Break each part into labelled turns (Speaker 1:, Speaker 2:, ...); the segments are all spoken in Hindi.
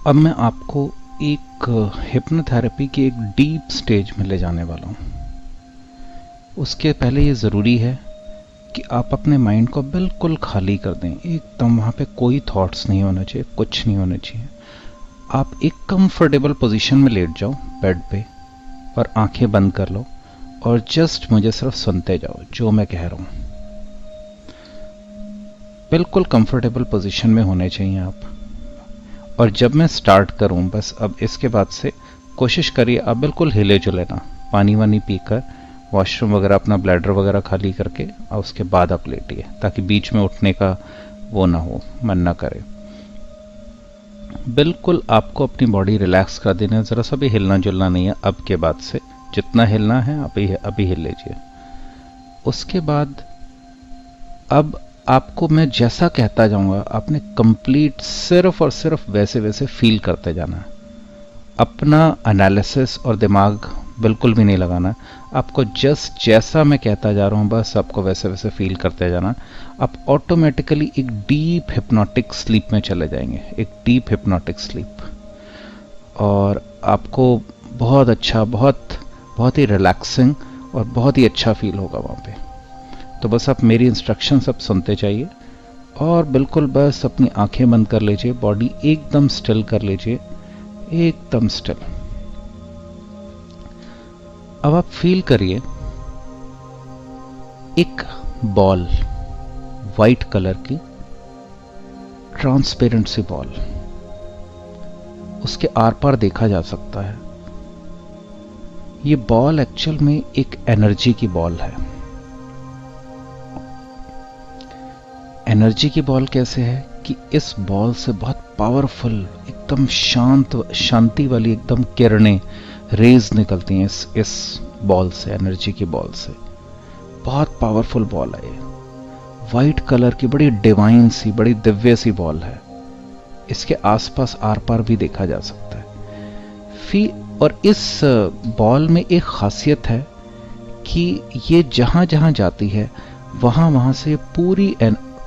Speaker 1: अब मैं आपको एक हिप्नोथेरेपी की एक डीप स्टेज में ले जाने वाला हूँ। उसके पहले ये ज़रूरी है कि आप अपने माइंड को बिल्कुल खाली कर दें। एकदम वहाँ पे कोई थॉट्स नहीं होना चाहिए, कुछ नहीं होना चाहिए। आप एक कंफर्टेबल पोजीशन में लेट जाओ बेड पे और आंखें बंद कर लो और जस्ट मुझे सिर्फ सुनते जाओ जो मैं कह रहा हूँ। बिल्कुल कंफर्टेबल पोजीशन में होने चाहिए आप। और जब मैं स्टार्ट करूं, बस अब इसके बाद से कोशिश करिए आप बिल्कुल हिले जुले ना, पानी वानी पीकर वॉशरूम वगैरह अपना ब्लैडर वगैरह खाली करके और उसके बाद आप लेटिए, ताकि बीच में उठने का वो ना हो, मन ना करे। बिल्कुल आपको अपनी बॉडी रिलैक्स कर देना है, ज़रा सा भी हिलना जुलना नहीं है। अब के बाद से जितना हिलना है अभी हिल लीजिए। उसके बाद अब आपको मैं जैसा कहता जाऊंगा आपने कंप्लीट सिर्फ और सिर्फ वैसे वैसे फील करते जाना है। अपना एनालिसिस और दिमाग बिल्कुल भी नहीं लगाना है। आपको जस्ट जैसा मैं कहता जा रहा हूं बस आपको वैसे वैसे फील करते जाना। आप ऑटोमेटिकली एक डीप हिप्नोटिक स्लीप में चले जाएंगे, एक डीप हिप्नोटिक स्लीप। और आपको बहुत अच्छा, बहुत बहुत ही रिलैक्सिंग और बहुत ही अच्छा फील होगा वहाँ पे। तो बस आप मेरी इंस्ट्रक्शन सब सुनते जाइए और बिल्कुल बस अपनी आंखें बंद कर लीजिए, बॉडी एकदम स्टिल कर लीजिए, एकदम स्टिल। अब आप फील करिए एक बॉल, वाइट कलर की ट्रांसपेरेंट सी बॉल, उसके आर पार देखा जा सकता है। ये बॉल एक्चुअल में एक एनर्जी की बॉल है। एनर्जी की बॉल कैसे है कि इस बॉल से बहुत पावरफुल, एकदम शांति वाली एकदम किरणें, रेज निकलती हैं इस बॉल से, एनर्जी की बॉल से। बहुत पावरफुल बॉल है ये। वाइट कलर की बड़ी डिवाइन सी, बड़ी दिव्य सी बॉल है। इसके आसपास आर पार भी देखा जा सकता है। और इस बॉल में एक खासियत है कि ये जहां जहां जाती है वहां वहां से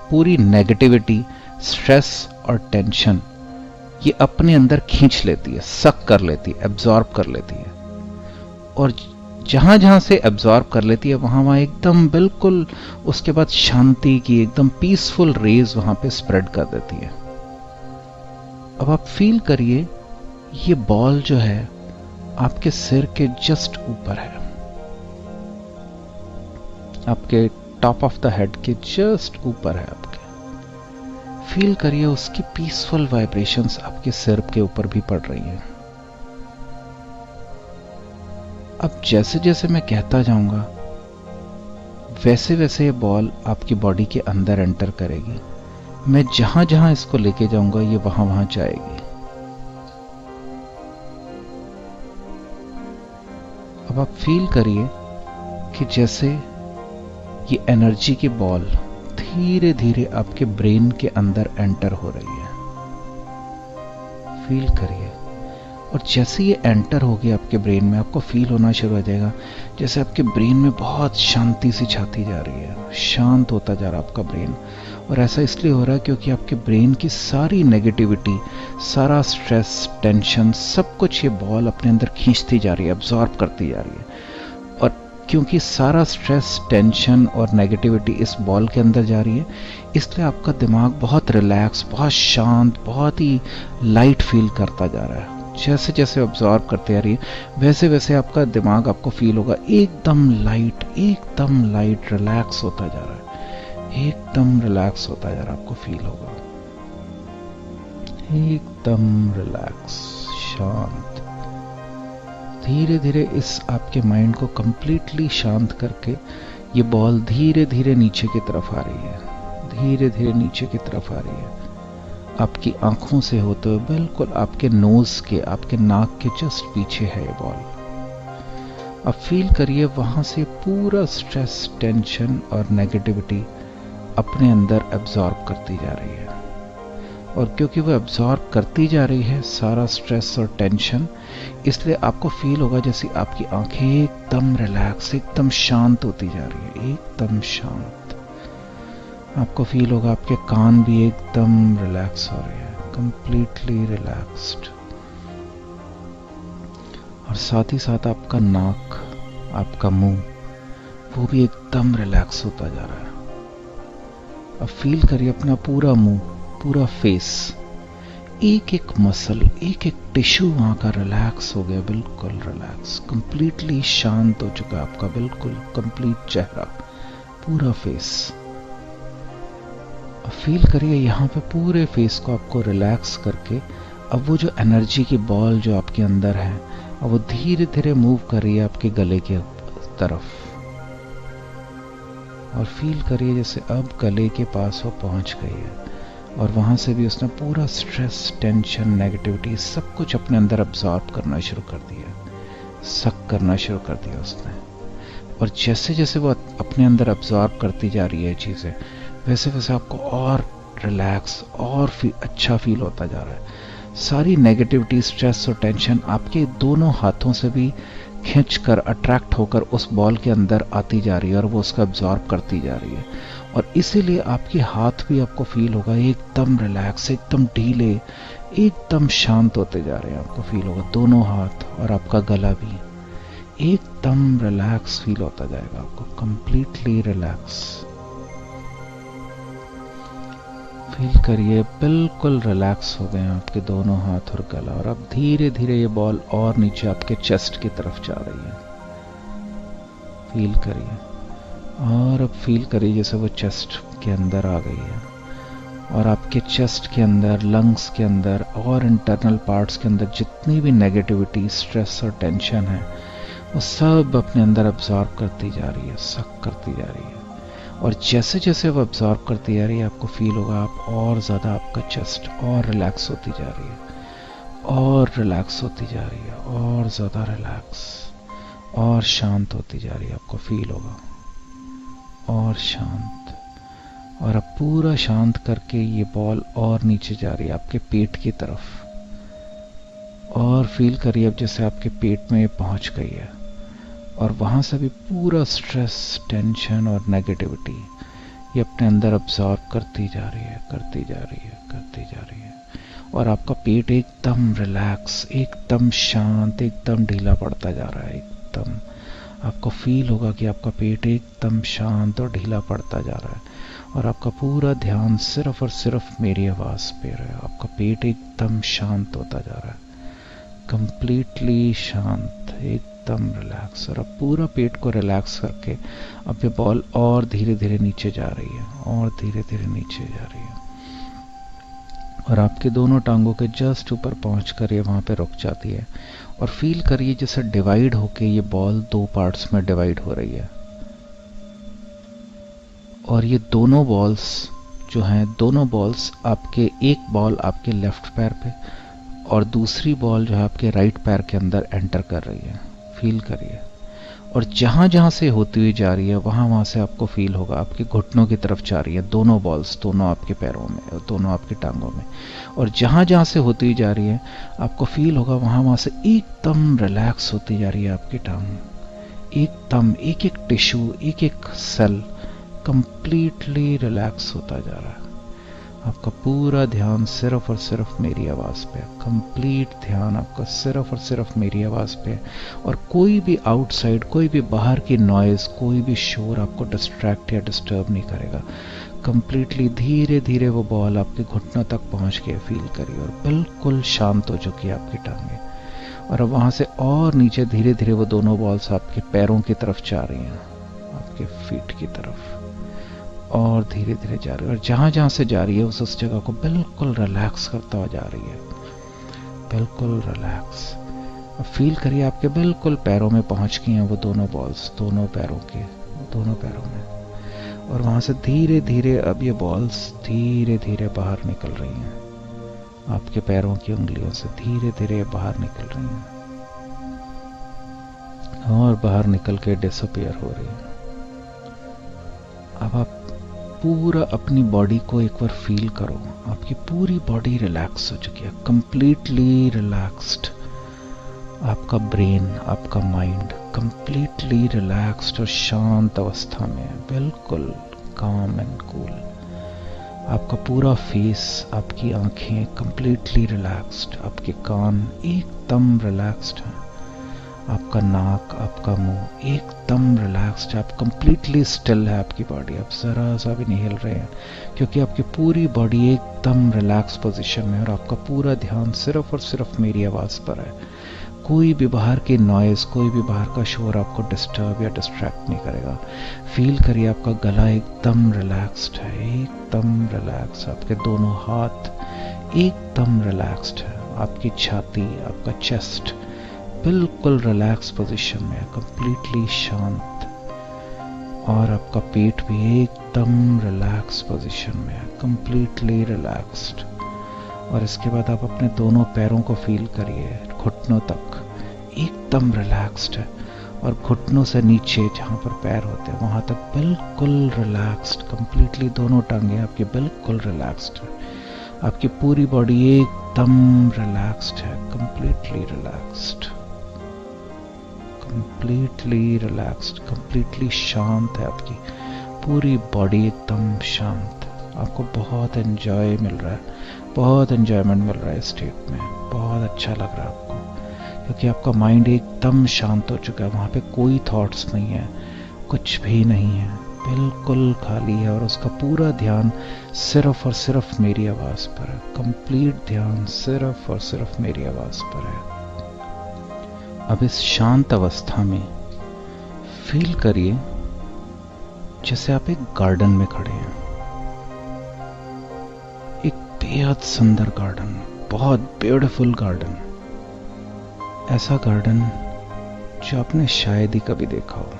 Speaker 1: पूरी नेगेटिविटी, स्ट्रेस और टेंशन ये अपने अंदर खींच लेती है, सक कर लेती है, एब्जॉर्ब कर लेती है। और जहां जहां से एब्जॉर्ब कर लेती है वहां वहां एकदम बिल्कुल उसके बाद शांति की एकदम पीसफुल रेज वहां पे स्प्रेड कर देती है। अब आप फील करिए ये बॉल जो है आपके सिर के जस्ट ऊपर है, आपके टॉप ऑफ द हेड के जस्ट ऊपर है आपके। फील करिए उसकी पीसफुल वाइब्रेशंस आपके सिर के ऊपर भी पड़ रही हैं। अब जैसे जैसे मैं कहता जाऊंगा वैसे वैसे ये बॉल आपकी बॉडी के अंदर एंटर करेगी। मैं जहां जहां इसको लेके जाऊंगा ये वहां वहां जाएगी। अब आप फील करिए कि जैसे ये एनर्जी की बॉल धीरे धीरे आपके ब्रेन के अंदर एंटर हो रही है। फील करिए। और जैसे ये एंटर होगी आपके ब्रेन में, आपको फील होना शुरू हो जाएगा जैसे आपके ब्रेन में बहुत शांति सी छाती जा रही है, शांत होता जा रहा है आपका ब्रेन। और ऐसा इसलिए हो रहा है क्योंकि आपके ब्रेन की सारी नेगेटिविटी, सारा स्ट्रेस, टेंशन, सब कुछ ये बॉल अपने अंदर खींचती जा रही है, अब्सॉर्ब करती जा रही है। और क्योंकि सारा स्ट्रेस, टेंशन और नेगेटिविटी इस बॉल के अंदर जा रही है, इसलिए आपका दिमाग बहुत रिलैक्स, बहुत शांत, बहुत ही लाइट फील करता जा रहा है। जैसे जैसे ऑब्जर्व करते जा रही है वैसे वैसे आपका दिमाग, आपको फील होगा एकदम लाइट रिलैक्स होता जा रहा है, एकदम रिलैक्स होता जा रहा है। आपको फील होगा एकदम रिलैक्स, शांत। धीरे धीरे इस आपके माइंड को कंप्लीटली शांत करके ये बॉल धीरे धीरे नीचे की तरफ आ रही है, धीरे धीरे नीचे की तरफ आ रही है। आपकी आंखों से होते हुए बिल्कुल आपके नोज के, आपके नाक के जस्ट पीछे है ये बॉल। अब फील करिए वहां से पूरा स्ट्रेस, टेंशन और नेगेटिविटी अपने अंदर एब्जॉर्ब करती जा रही है। और क्योंकि वो एब्जॉर्ब करती जा रही है सारा स्ट्रेस और टेंशन, इसलिए आपको फील होगा जैसे आपकी आंखें एकदम रिलैक्स, एकदम शांत होती जा रही है, एकदम शांत। आपको फील होगा आपके कान भी एकदम रिलैक्स हो रहे हैं, कंप्लीटली रिलैक्स्ड। और साथ ही साथ आपका नाक, आपका मुंह, वो भी एकदम रिलैक्स होता जा रहा है। अब फील करिए अपना पूरा मुंह, पूरा फेस, एक एक मसल, एक एक टिश्यू वहां का रिलैक्स हो गया, बिल्कुल रिलैक्स, कंप्लीटली शांत हो चुका है आपका, बिल्कुल कंप्लीट चेहरा, पूरा फेस। अब फील करिए यहाँ पे पूरे फेस को आपको रिलैक्स करके अब वो जो एनर्जी की बॉल जो आपके अंदर है, अब वो धीरे धीरे मूव कर रही है आपके गले के तरफ। और फील करिए जैसे अब गले के पास वो पहुंच गई है और वहां से भी उसने पूरा स्ट्रेस, टेंशन, नेगेटिविटी सब कुछ अपने अंदर अब्सॉर्ब करना शुरू कर दिया, सक करना शुरू कर दिया उसने। और जैसे जैसे वो अपने अंदर अब्सॉर्ब करती जा रही है चीजें, वैसे वैसे आपको और रिलैक्स और अच्छा फील होता जा रहा है। सारी नेगेटिविटी, स्ट्रेस और टेंशन आपके दोनों हाथों से भी खींच कर, अट्रैक्ट होकर उस बॉल के अंदर आती जा रही है और वो उसका अब्सॉर्ब करती जा रही है। और इसीलिए आपके हाथ भी आपको फील होगा एकदम रिलैक्स, एकदम ढीले, एकदम शांत होते जा रहे हैं, आपको फील होगा दोनों हाथ और आपका गला भी एकदम रिलैक्स फील होता जाएगा आपको, कंप्लीटली रिलैक्स। फील करिए बिल्कुल रिलैक्स हो गए हैं आपके दोनों हाथ और गला। और अब धीरे धीरे ये बॉल और नीचे आपके चेस्ट की तरफ जा रही है, फील करिए। और अब फील करिए जैसे वो चेस्ट के अंदर आ गई है और आपके चेस्ट के अंदर, लंग्स के अंदर और इंटरनल पार्ट्स के अंदर जितनी भी नेगेटिविटी, स्ट्रेस और टेंशन है, वो सब अपने अंदर अब्सॉर्ब करती जा रही है, सक करती जा रही है। और जैसे जैसे वो अब्सॉर्ब करती जा रही है, आपको फील होगा आप और ज़्यादा, आपका चेस्ट और रिलैक्स होती जा रही है, और रिलैक्स होती जा रही है, और ज़्यादा रिलैक्स, और शांत होती जा रही है, आपको फील होगा और शांत। और अब पूरा शांत करके ये बॉल और नीचे जा रही है आपके पेट की तरफ। और फील करिए अब जैसे आपके पेट में ये पहुंच गई है और वहां से भी पूरा स्ट्रेस, टेंशन और नेगेटिविटी ये अपने अंदर अब्सॉर्ब करती जा रही है, करती जा रही है, करती जा रही है। और आपका पेट एकदम रिलैक्स, एकदम शांत, एकदम ढीला पड़ता जा रहा है, एकदम आपको फील होगा कि आपका पेट एकदम शांत और ढीला पड़ता जा रहा है। और आपका पूरा ध्यान सिर्फ और सिर्फ मेरी आवाज पे रहे, आपका पेट एकदम शांत होता जा रहा है, कंप्लीटली शांत, एकदम रिलैक्स। और अब पूरा पेट को रिलैक्स करके अब ये बॉल और धीरे धीरे नीचे जा रही है, और धीरे धीरे नीचे जा रही है और आपके दोनों टांगों के जस्ट ऊपर पहुंचकर ये वहां पे रुक जाती है। और फील करिए जैसे डिवाइड होके ये बॉल दो पार्ट्स में डिवाइड हो रही है। और ये दोनों बॉल्स जो हैं, दोनों बॉल्स आपके, एक बॉल आपके लेफ्ट पैर पे और दूसरी बॉल जो है आपके राइट पैर के अंदर एंटर कर रही है, फील करिए। और जहां जहां से होती हुई जा रही है वहां वहां से आपको फील होगा आपके घुटनों की तरफ जा रही है, दोनों बॉल्स, दोनों आपके पैरों में, दोनों आपकी टांगों में। और जहां जहां से होती हुई जा रही है आपको फील होगा वहां वहां से एकदम रिलैक्स होती जा रही है आपकी टांग, एकदम एक एक टिश्यू, एक एक सेल कंप्लीटली रिलैक्स होता जा रहा है। आपका पूरा ध्यान सिर्फ और सिर्फ मेरी आवाज पे, कंप्लीट ध्यान आपका सिर्फ और सिर्फ मेरी आवाज पे। और कोई भी आउटसाइड, कोई भी बाहर की नॉइज, कोई भी शोर आपको डिस्ट्रैक्ट या डिस्टर्ब नहीं करेगा। कंप्लीटली धीरे धीरे वो बॉल आपके घुटनों तक पहुंच के फील करिए और बिल्कुल शांत हो चुकी है आपकी टांगें। और अब वहां से और नीचे धीरे धीरे वो दोनों बॉल्स आपके पैरों की तरफ जा रही हैं, आपके फीट की तरफ, और धीरे धीरे जा रही है। और जहां जहां से जा रही है उस जगह को बिल्कुल रिलैक्स करता हुआ जा रही है, बिल्कुल रिलैक्स। अब फील करिए आपके बिल्कुल पैरों में पहुंच गई हैं वो दोनों बॉल्स, दोनों पैरों के, दोनों पैरों में। और वहां से धीरे धीरे अब ये बॉल्स धीरे धीरे बाहर निकल रही हैं, आपके पैरों की उंगलियों से धीरे धीरे बाहर निकल रही हैं और बाहर निकल के डिसअपीयर हो रही है। अब आप पूरा अपनी बॉडी को एक बार फील करो, आपकी पूरी बॉडी रिलैक्स हो चुकी है, कंप्लीटली रिलैक्स्ड। आपका ब्रेन, आपका माइंड कंप्लीटली रिलैक्स्ड और शांत अवस्था में है, बिल्कुल काम एंड कूल। आपका पूरा फेस, आपकी आंखें कंप्लीटली रिलैक्स्ड, आपके कान एकदम रिलैक्स्ड हैं, आपका नाक, आपका मुंह एकदम रिलैक्स्ड है, आप कंप्लीटली स्टिल है आपकी बॉडी, आप ज़रा सा भी नहीं हिल रहे हैं क्योंकि आपकी पूरी बॉडी एकदम रिलैक्स पोजीशन में, और आपका पूरा ध्यान सिर्फ और सिर्फ मेरी आवाज़ पर है। कोई भी बाहर की नॉइज़, कोई भी बाहर का शोर आपको डिस्टर्ब या डिस्ट्रैक्ट नहीं करेगा। फील करिए आपका गला एकदम रिलैक्स्ड है, एकदम रिलैक्स, आपके दोनों हाथ एकदम रिलैक्स्ड है, आपकी छाती, आपका चेस्ट बिल्कुल रिलैक्स पोजीशन में है, कंप्लीटली शांत, और आपका पेट भी एकदम रिलैक्स पोजीशन में है, कंप्लीटली रिलैक्स्ड। और इसके बाद आप अपने दोनों पैरों को फील करिए, घुटनों तक एकदम रिलैक्स्ड है, और घुटनों से नीचे जहाँ पर पैर होते हैं वहाँ तक बिल्कुल रिलैक्स्ड, कंप्लीटली दोनों टांगे आपकी बिल्कुल रिलैक्स्ड है, आपकी पूरी बॉडी एकदम रिलैक्स्ड है, completely relaxed, completely relaxed, completely शांत है, आपकी पूरी बॉडी एकदम शांत। आपको बहुत एंजॉय मिल रहा है, बहुत एंजॉयमेंट मिल रहा है इस स्टेट में, बहुत अच्छा लग रहा है आपको क्योंकि आपका माइंड एकदम शांत हो चुका है, वहाँ पे कोई थॉट्स नहीं है, कुछ भी नहीं है, बिल्कुल खाली है, और उसका पूरा ध्यान सिर्फ और सिर्फ मेरी आवाज़ पर है, कंप्लीट ध्यान सिर्फ और सिर्फ मेरी आवाज़ पर है। अब इस शांत अवस्था में फील करिए जैसे आप एक गार्डन में खड़े हैं, एक बेहद सुंदर गार्डन, बहुत ब्यूटीफुल गार्डन, ऐसा गार्डन जो आपने शायद ही कभी देखा हो।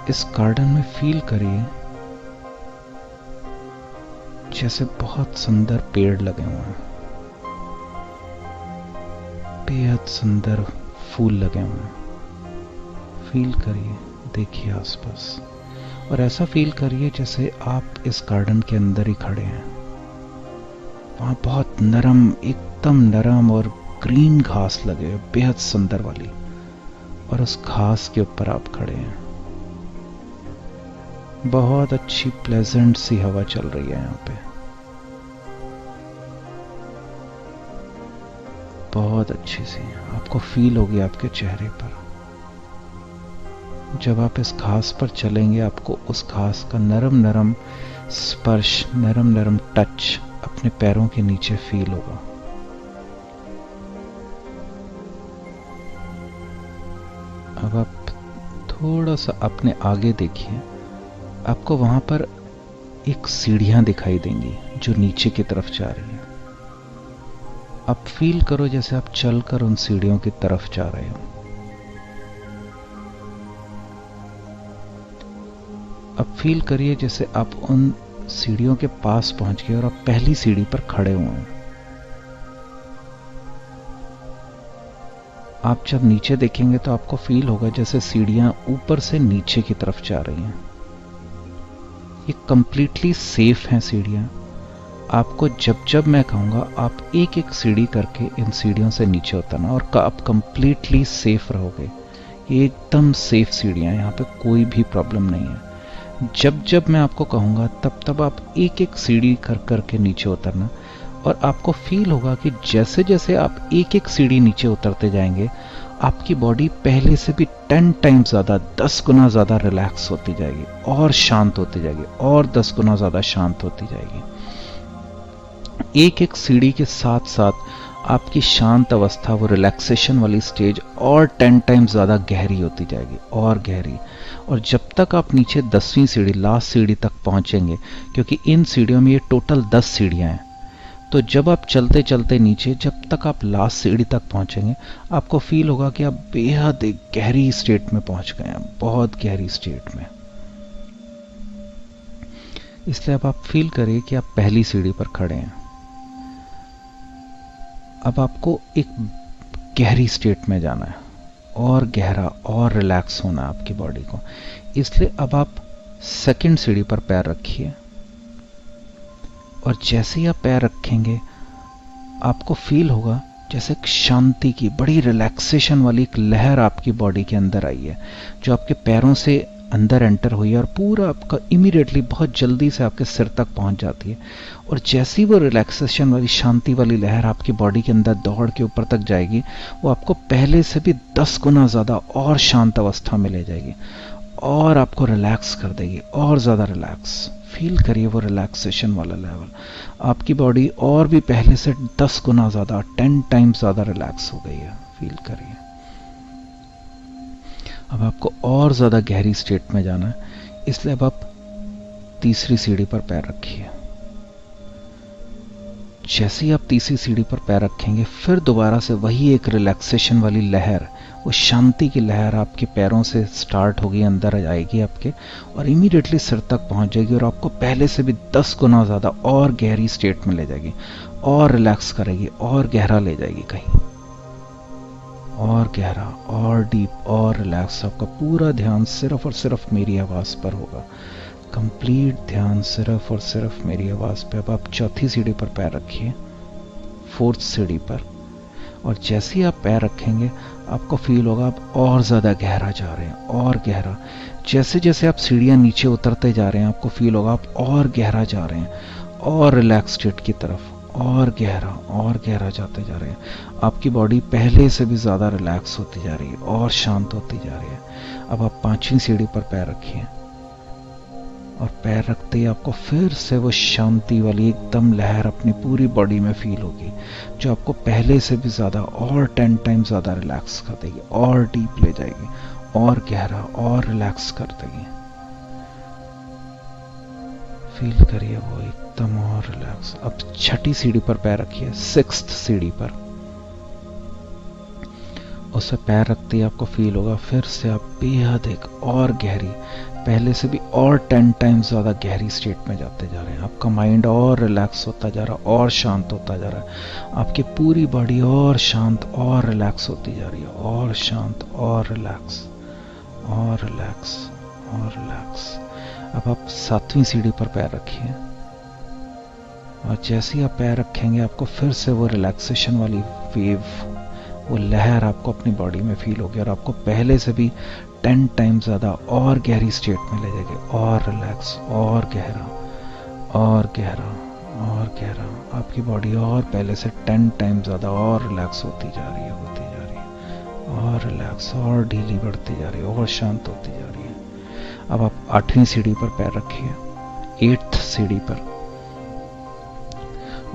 Speaker 1: इस गार्डन में फील करिए जैसे बहुत सुंदर पेड़ लगे हुए हैं, बेहद सुंदर फूल लगे हुए हैं, फील करिए, देखिए आसपास, और ऐसा फील करिए जैसे आप इस गार्डन के अंदर ही खड़े हैं। वहाँ बहुत नरम, एकदम नरम और ग्रीन घास लगे, बेहद सुंदर वाली, और उस घास के ऊपर आप खड़े हैं। बहुत अच्छी प्लेजेंट सी हवा चल रही है यहाँ पे, बहुत अच्छी सी, आपको फील होगी आपके चेहरे पर। जब आप इस घास पर चलेंगे आपको उस घास का नरम नरम स्पर्श, नरम नरम टच अपने पैरों के नीचे फील होगा। अब आप थोड़ा सा अपने आगे देखिए, आपको वहां पर एक सीढ़ियां दिखाई देंगी जो नीचे की तरफ जा रही है। आप फील करो जैसे आप चलकर उन सीढ़ियों की तरफ जा रहे हो। अब फील करिए जैसे आप उन सीढ़ियों के पास पहुंच गए और आप पहली सीढ़ी पर खड़े हुए हैं। आप जब नीचे देखेंगे तो आपको फील होगा जैसे सीढ़ियां ऊपर से नीचे की तरफ जा रही हैं। ये कंप्लीटली सेफ हैं सीढ़ियां। आपको जब जब मैं कहूंगा आप एक एक सीढ़ी करके इन सीढ़ियों से नीचे उतरना, और आप कंप्लीटली सेफ रहोगे। ये एकदम सेफ सीढ़ियां, यहाँ पे कोई भी प्रॉब्लम नहीं है। जब जब मैं आपको कहूंगा तब तब आप एक एक सीढ़ी कर करके नीचे उतरना, और आपको फील होगा कि जैसे जैसे आप एक एक सीढ़ी नीचे उतरते जाएंगे आपकी बॉडी पहले से भी 10 टाइम्स ज़्यादा, 10 गुना ज़्यादा रिलैक्स होती जाएगी और शांत होती जाएगी, और 10 गुना ज़्यादा शांत होती जाएगी। एक एक सीढ़ी के साथ साथ आपकी शांत अवस्था, वो रिलैक्सेशन वाली स्टेज और 10 टाइम्स ज़्यादा गहरी होती जाएगी, और गहरी। और जब तक आप नीचे 10वीं सीढ़ी, लास्ट सीढ़ी तक पहुंचेंगे, क्योंकि इन सीढ़ियों में ये टोटल 10 सीढ़ियां हैं, तो जब आप चलते चलते नीचे, जब तक आप लास्ट सीढ़ी तक पहुंचेंगे आपको फील होगा कि आप बेहद एक गहरी स्टेट में पहुंच गए हैं, बहुत गहरी स्टेट में। इसलिए अब आप फील करिए कि आप पहली सीढ़ी पर खड़े हैं। अब आपको एक गहरी स्टेट में जाना है, और गहरा और रिलैक्स होना है आपकी बॉडी को। इसलिए अब आप सेकंड सीढ़ी पर पैर रखिए, और जैसे ही आप पैर रखेंगे आपको फील होगा जैसे एक शांति की, बड़ी रिलैक्सेशन वाली एक लहर आपकी बॉडी के अंदर आई है, जो आपके पैरों से अंदर एंटर हुई है और पूरा आपका इमीडिएटली बहुत जल्दी से आपके सिर तक पहुंच जाती है। और जैसी वो रिलैक्सेशन वाली शांति वाली लहर आपकी बॉडी के अंदर दौड़ के ऊपर तक जाएगी, वो आपको पहले से भी 10 गुना ज़्यादा और शांत अवस्था में ले जाएगी और आपको रिलैक्स कर देगी, और ज़्यादा रिलैक्स फील करिए। वो रिलैक्सेशन वाला लेवल, आपकी बॉडी और भी पहले से 10 गुना ज़्यादा, 10 टाइम्स ज़्यादा रिलैक्स हो गई है। फील करिए। अब आपको और ज़्यादा गहरी स्टेट में जाना है, इसलिए अब आप तीसरी सीढ़ी पर पैर रखिए। जैसे ही आप तीसरी सीढ़ी पर पैर रखेंगे, फिर दोबारा से वही एक रिलैक्सेशन वाली लहर, वो शांति की लहर आपके पैरों से स्टार्ट होगी, अंदर आएगी आपके और इमीडिएटली सिर तक पहुंच जाएगी और आपको पहले से भी 10 गुना ज़्यादा और गहरी स्टेट में ले जाएगी और रिलैक्स करेगी और गहरा ले जाएगी, कहीं और गहरा और डीप और रिलैक्स। आपका पूरा ध्यान सिर्फ और सिर्फ मेरी आवाज़ पर होगा, कंप्लीट ध्यान सिर्फ और सिर्फ मेरी आवाज़ पे। अब आप चौथी सीढ़ी पर पैर रखिए, फोर्थ सीढ़ी पर, और जैसे ही आप पैर रखेंगे आपको फील होगा आप और ज़्यादा गहरा जा रहे हैं, और गहरा। जैसे जैसे आप सीढ़ियाँ नीचे उतरते जा रहे हैं आपको फील होगा आप और गहरा जा रहे हैं और रिलैक्स स्टेट की तरफ, और गहरा जाते जा रहे हैं। आपकी बॉडी पहले से भी ज़्यादा रिलैक्स होती जा रही है और शांत होती जा रही है। अब आप पांचवी सीढ़ी पर पैर रखिए और पैर रखते ही आपको फिर से वो शांति वाली एकदम लहर अपनी पूरी बॉडी में फील होगी, जो आपको पहले से भी ज़्यादा और 10 टाइम्स ज़्यादा रिलैक्स कर देगी और डीप ले जाएगी और गहरा और रिलैक्स कर देगी। फील करिए वो एकदम और रिलैक्स। अब छठी सीढ़ी पर पैर रखिए, सिक्स्थ सीढ़ी पर। उस पर पैर रखते ही आपको फील होगा फिर से आप बेहद एक और गहरी, पहले से भी और 10 टाइम्स ज़्यादा गहरी स्टेट में जाते जा रहे हैं। आपका माइंड और रिलैक्स होता जा रहा है और शांत होता जा रहा है। आपकी पूरी बॉडी और शांत और रिलैक्स होती जा रही है, और शांत और रिलैक्स और रिलैक्स और रिलैक्स। अब आप सातवीं सीढ़ी पर पैर रखिए और जैसे ही आप पैर रखेंगे आपको फिर से वो रिलैक्सेशन वाली वेव, वो लहर आपको अपनी बॉडी में फील होगी और आपको पहले से भी 10 टाइम्स ज़्यादा और गहरी स्टेट में ले जाएगी, और रिलैक्स और गहरा और गहरा और गहरा। आपकी बॉडी और पहले से 10 टाइम्स ज़्यादा और रिलैक्स होती जा रही है, और रिलैक्स और ढीली बढ़ती जा रही है और शांत होती जा रही है। अब आप आठवीं सीढ़ी पर पैर रखिए, 8th सीढ़ी पर।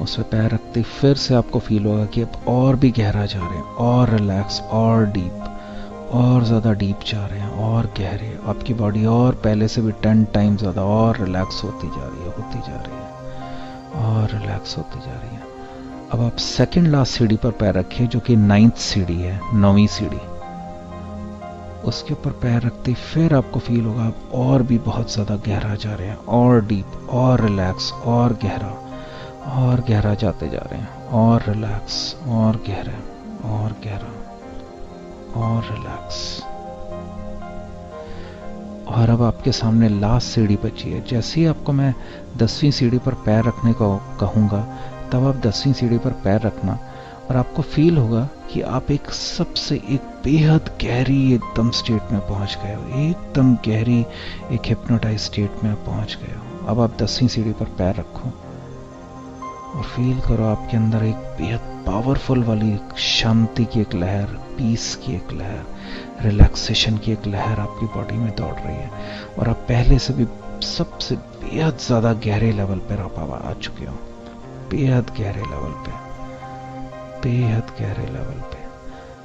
Speaker 1: उस पर पैर रखते फिर से आपको फील होगा कि अब और भी गहरा जा रहे हैं, और रिलैक्स और डीप, और ज़्यादा डीप जा रहे हैं और गहरे। आपकी बॉडी और पहले से भी 10 टाइम ज़्यादा और रिलैक्स होती जा रही है और रिलैक्स होती जा रही है। अब आप सेकंड लास्ट सीढ़ी पर पैर रखिए, जो कि 9th सीढ़ी है, 9वीं सीढ़ी। उसके ऊपर पैर रखते फिर आपको फील होगा आप और भी बहुत ज़्यादा गहरा जा रहे हैं, और डीप और रिलैक्स और गहरा जाते जा रहे हैं, और रिलैक्स और गहरा और रिलैक्स। और अब आपके सामने लास्ट सीढ़ी बची है। जैसे ही आपको मैं 10वीं सीढ़ी पर पैर रखने को कहूँगा तब आप 10वीं सीढ़ी पर पैर रखना, और आपको फील होगा कि आप एक बेहद गहरी एकदम स्टेट में पहुंच गए हो, एकदम गहरी एक हिप्नोटाइज स्टेट में आप पहुंच गए हो। अब आप 10वीं सीढ़ी पर पैर रखो और फील करो आपके अंदर एक बेहद पावरफुल वाली शांति की एक लहर, पीस की एक लहर, रिलैक्सेशन की एक लहर आपकी बॉडी में दौड़ रही है, और आप पहले से भी सबसे बेहद ज़्यादा गहरे लेवल पर आप आ चुके हो, बेहद गहरे लेवल पे।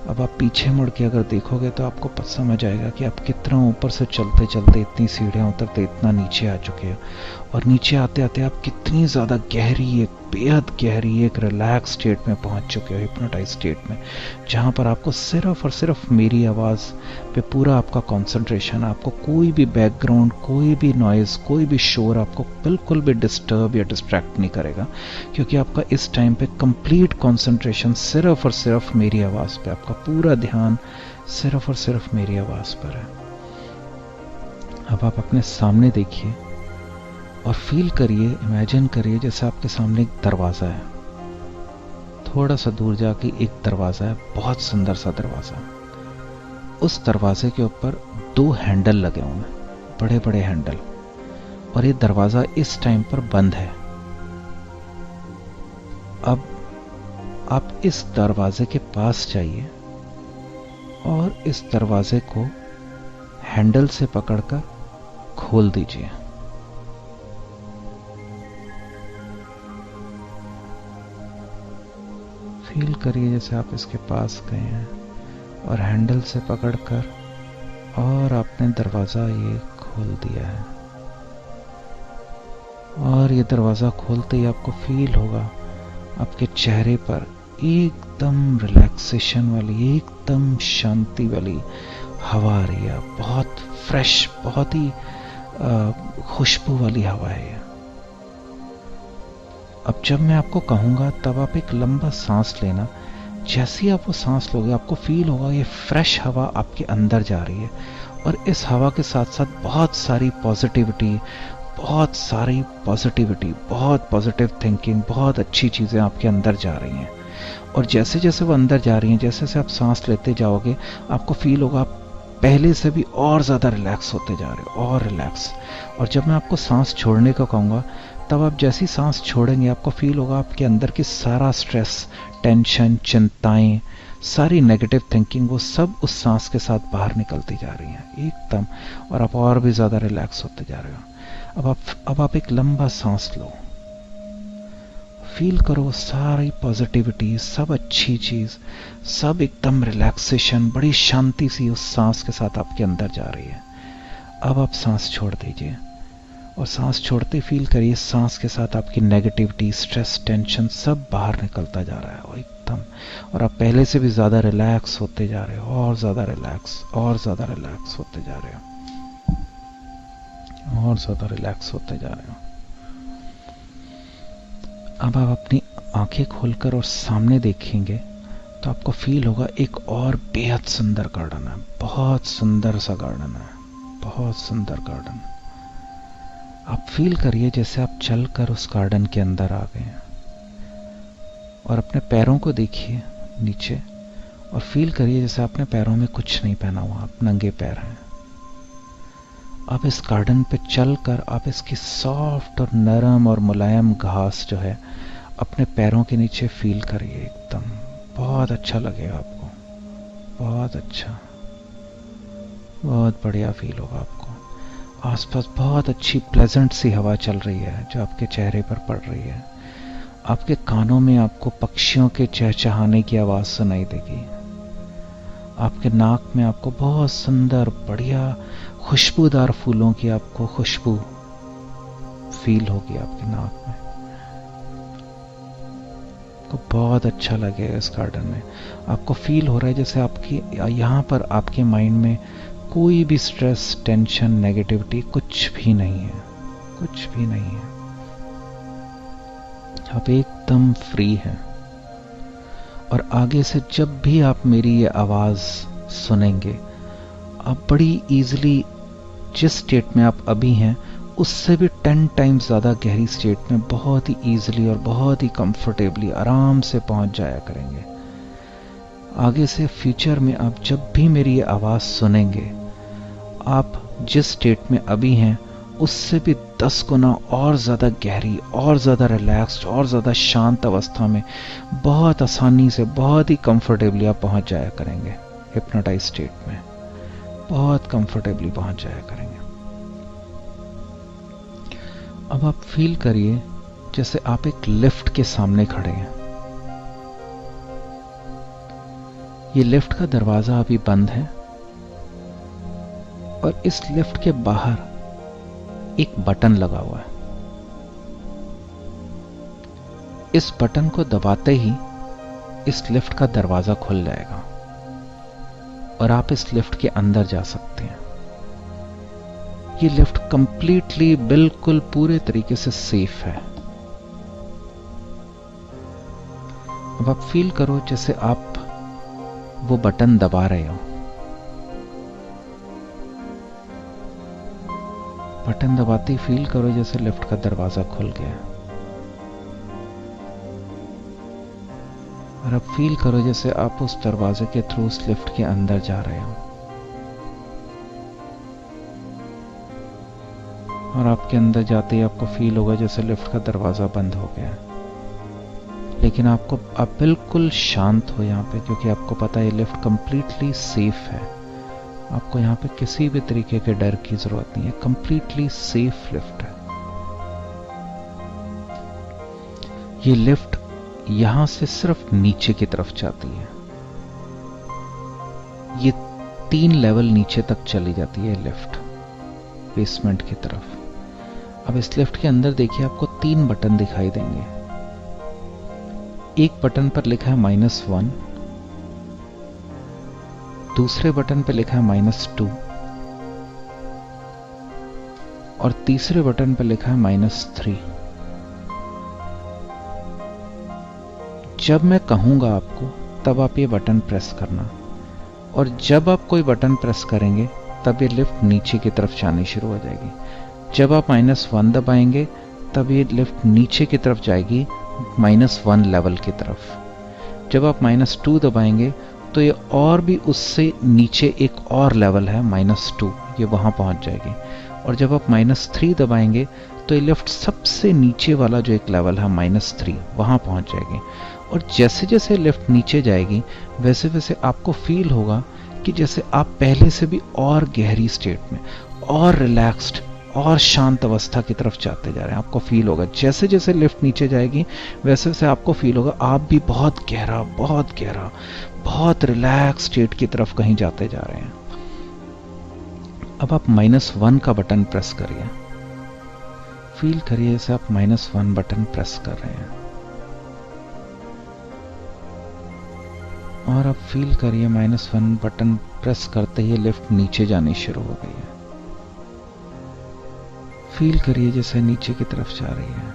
Speaker 1: अब आप पीछे मुड़ के अगर देखोगे तो आपको समझ आएगा कि आप कितना ऊपर से चलते चलते इतनी सीढ़ियाँ उतरते इतना नीचे आ चुके हैं, और नीचे आते आते आप कितनी ज़्यादा गहरी, एक बेहद गहरी एक रिलैक्स स्टेट में पहुंच चुके हो, हिप्नोटाइज स्टेट में, जहां पर आपको सिर्फ और सिर्फ मेरी आवाज़ पे पूरा आपका कंसंट्रेशन, आपको कोई भी बैकग्राउंड, कोई भी नॉइज़, कोई भी शोर आपको बिल्कुल भी डिस्टर्ब या डिस्ट्रैक्ट नहीं करेगा, क्योंकि आपका इस टाइम पे कंप्लीट कंसंट्रेशन सिर्फ और सिर्फ मेरी आवाज़ पे, आपका पूरा ध्यान सिर्फ और सिर्फ मेरी आवाज़ पर है। अब आप अपने सामने देखिए और फील करिए, इमेजिन करिए जैसे आपके सामने एक दरवाज़ा है, थोड़ा सा दूर जाके एक दरवाज़ा है, बहुत सुंदर सा दरवाज़ा। उस दरवाजे के ऊपर 2 हैंडल लगे हुए हैं, बड़े बड़े हैंडल, और ये दरवाजा इस टाइम पर बंद है। अब आप इस दरवाजे के पास जाइए और इस दरवाजे को हैंडल से पकड़कर खोल दीजिए। फील करिए जैसे आप इसके पास गए हैं और हैंडल से पकड़कर और आपने दरवाजा ये खोल दिया है। और ये दरवाजा खोलते ही आपको फील होगा आपके चेहरे पर एकदम रिलैक्सेशन वाली, एकदम शांति वाली हवा आ रही है। बहुत फ्रेश, बहुत ही खुशबू वाली हवा है। अब जब मैं आपको कहूंगा तब आप एक लंबा सांस लेना। जैसे ही आप वो सांस लोगे आपको फील होगा ये फ्रेश हवा आपके अंदर जा रही है, और इस हवा के साथ साथ बहुत सारी पॉजिटिविटी, बहुत पॉजिटिव थिंकिंग, बहुत अच्छी चीजें आपके अंदर जा रही हैं। और जैसे जैसे वो अंदर जा रही हैं, जैसे जैसे आप सांस लेते जाओगे आपको फील होगा आप पहले से भी और ज्यादा रिलैक्स होते जा रहे हो, और रिलैक्स। और जब मैं आपको सांस छोड़ने को कहूंगा तब आप जैसी सांस छोड़ेंगे आपको फील होगा आपके अंदर की सारा स्ट्रेस, टेंशन, चिंताएं, सारी नेगेटिव थिंकिंग, वो सब उस सांस के साथ बाहर निकलती जा रही हैं एकदम, और आप और भी ज्यादा रिलैक्स होते जा रहे हो। अब आप एक लंबा सांस लो, फील करो सारी पॉजिटिविटी, सब अच्छी चीज, सब एकदम रिलैक्सेशन, बड़ी शांति सी उस सांस के साथ आपके अंदर जा रही है। अब आप सांस छोड़ दीजिए, और सांस छोड़ते फील करिए सांस के साथ आपकी नेगेटिविटी, स्ट्रेस, टेंशन सब बाहर निकलता जा रहा है वो एकदम, और आप पहले से भी ज्यादा रिलैक्स होते जा रहे हो, और ज्यादा रिलैक्स, और ज्यादा रिलैक्स होते जा रहे हो, और ज्यादा रिलैक्स होते जा रहे हो। अब आप अपनी आंखें खोलकर और सामने देखेंगे तो आपको फील होगा एक और बेहद सुंदर गार्डन है, बहुत सुंदर सा गार्डन है, बहुत सुंदर गार्डन। आप फील करिए जैसे आप चलकर उस गार्डन के अंदर आ गए हैं, और अपने पैरों को देखिए नीचे, और फील करिए जैसे आपने पैरों में कुछ नहीं पहना हुआ, आप नंगे पैर हैं। अब इस गार्डन पे चलकर आप इसकी सॉफ्ट और नरम और मुलायम घास जो है अपने पैरों के नीचे फील करिए एकदम, बहुत अच्छा लगेगा आपको, बहुत अच्छा, बहुत बढ़िया फील होगा आपको। आसपास बहुत अच्छी प्लेजेंट सी हवा चल रही है जो आपके चेहरे पर पड़ रही है। आपके कानों में आपको पक्षियों के चहचहाने की आवाज सुनाई देगी। आपके नाक में आपको बहुत सुंदर, बढ़िया, खुशबूदार फूलों की आपको खुशबू फील होगी आपके नाक में। आपको बहुत अच्छा लगेगा इस गार्डन में। आपको फील हो रहा है जैसे आपकी यहाँ पर आपके माइंड में कोई भी स्ट्रेस, टेंशन, नेगेटिविटी कुछ भी नहीं है, कुछ भी नहीं है। आप एकदम फ्री हैं, और आगे से जब भी आप मेरी ये आवाज सुनेंगे आप बड़ी इजीली जिस स्टेट में आप अभी हैं उससे भी 10 टाइम्स ज्यादा गहरी स्टेट में बहुत ही इजीली और बहुत ही कंफर्टेबली आराम से पहुंच जाया करेंगे। आगे से फ्यूचर में आप जब भी मेरी ये आवाज सुनेंगे आप जिस स्टेट में अभी हैं उससे भी 10 गुना और ज्यादा गहरी, और ज्यादा रिलैक्स्ड, और ज्यादा शांत अवस्था में बहुत आसानी से, बहुत ही कंफर्टेबली आप पहुंच जाया करेंगे। हिप्नोटाइज स्टेट में बहुत कंफर्टेबली पहुंच जाया करेंगे। अब आप फील करिए जैसे आप एक लिफ्ट के सामने खड़े हैं। ये लिफ्ट का दरवाजा अभी बंद है, और इस लिफ्ट के बाहर एक बटन लगा हुआ है। इस बटन को दबाते ही इस लिफ्ट का दरवाजा खुल जाएगा और आप इस लिफ्ट के अंदर जा सकते हैं। ये लिफ्ट कंप्लीटली, बिल्कुल पूरे तरीके से सेफ है। अब आप फील करो जैसे आप वो बटन दबा रहे हो। बटन दबाते ही फील करो जैसे लिफ्ट का दरवाजा खुल गया, और अब फील करो जैसे आप उस दरवाजे के थ्रू उस लिफ्ट के अंदर जा रहे हो। और आपके अंदर जाते ही आपको फील होगा जैसे लिफ्ट का दरवाज़ा बंद हो गया है। लेकिन आप बिल्कुल शांत हो यहाँ पे, क्योंकि आपको पता है ये लिफ्ट कंप्लीटली सेफ है। आपको यहाँ पे किसी भी तरीके के डर की जरूरत नहीं है, कंप्लीटली सेफ लिफ्ट है। ये लिफ्ट यहां से सिर्फ नीचे की तरफ जाती है, ये 3 लेवल नीचे तक चली जाती है लिफ्ट, बेसमेंट की तरफ। अब इस लिफ्ट के अंदर देखिए आपको 3 बटन दिखाई देंगे। एक बटन पर लिखा है -1, दूसरे बटन पर लिखा है -2 और तीसरे बटन पर लिखा है -3। जब मैं कहूंगा आपको तब आप ये बटन प्रेस करना, और जब आप कोई बटन प्रेस करेंगे तब ये लिफ्ट नीचे की तरफ जानी शुरू हो जाएगी। जब आप -1 दबाएंगे तब ये लिफ्ट नीचे की तरफ जाएगी, -1 लेवल की तरफ। जब आप -2 दबाएंगे तो ये और भी उससे नीचे एक और लेवल है -2, ये वहां पहुंच जाएगी। और जब आप -3 दबाएंगे तो ये लिफ्ट सबसे नीचे वाला जो एक लेवल है -3, वहां पहुंच जाएगी। और जैसे जैसे लिफ्ट नीचे जाएगी वैसे वैसे आपको फील होगा कि जैसे आप पहले से भी और गहरी स्टेट में, और रिलैक्स्ड और शांत अवस्था की तरफ जाते जा रहे हैं। आपको फील होगा जैसे जैसे लिफ्ट नीचे जाएगी वैसे वैसे आपको फील होगा आप भी बहुत गहरा बहुत रिलैक्स स्टेट की तरफ कहीं जाते जा रहे हैं। अब आप -1 का बटन प्रेस करिए, फील करिए जैसे आप -1 बटन प्रेस कर रहे हैं, और अब फील करिए -1 बटन प्रेस करते ही लिफ्ट नीचे जानी शुरू हो गई है। फील करिए जैसे नीचे की तरफ जा रही है।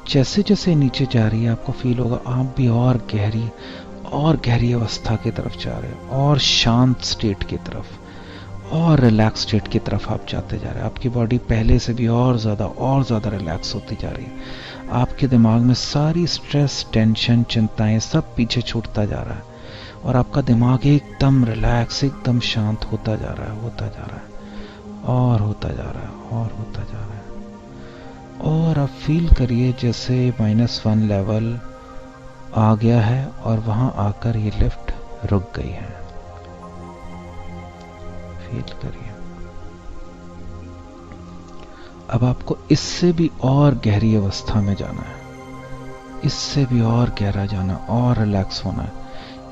Speaker 1: जैसे जैसे नीचे जा रही है आपको फील होगा आप भी और गहरी अवस्था की तरफ जा रहे हैं, और शांत स्टेट की तरफ, और रिलैक्स स्टेट की तरफ आप जाते जा रहे हैं। आपकी बॉडी पहले से भी और ज्यादा रिलैक्स होती जा रही है। आपके दिमाग में सारी स्ट्रेस, टेंशन, चिंताएं सब पीछे छूटता जा रहा है, और आपका दिमाग एकदम रिलैक्स, एकदम शांत होता जा रहा है, और होता जा रहा है। और अब फील करिए जैसे -1 लेवल आ गया है और वहां आकर ये लिफ्ट रुक गई है। फील करिए। अब आपको इससे भी और गहरी अवस्था में जाना है, इससे भी और गहरा जाना, और रिलैक्स होना है।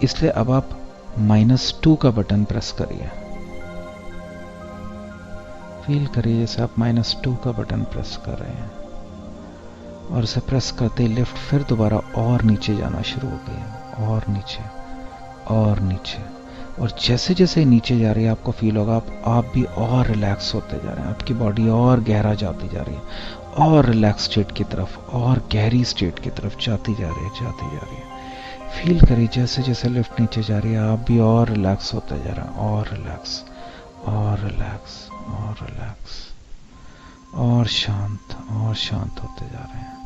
Speaker 1: इसलिए अब आप -2 का बटन प्रेस करिए। फील करिए जैसे आप -2 का बटन प्रेस कर रहे हैं, और इसे प्रेस करते ही लिफ्ट फिर दोबारा और नीचे जाना शुरू हो गई, और नीचे। और जैसे जैसे नीचे जा रही है आपको फील होगा आप भी और रिलैक्स होते जा रहे हैं। आपकी बॉडी और गहरा जाती जा रही है, और रिलैक्स स्टेट की तरफ, और गहरी स्टेट की तरफ जाती जा रही है। फील करिए जैसे जैसे लिफ्ट नीचे जा रही है आप भी और रिलैक्स होते जा रहे हैं, और रिलैक्स, और शांत होते जा रहे हैं।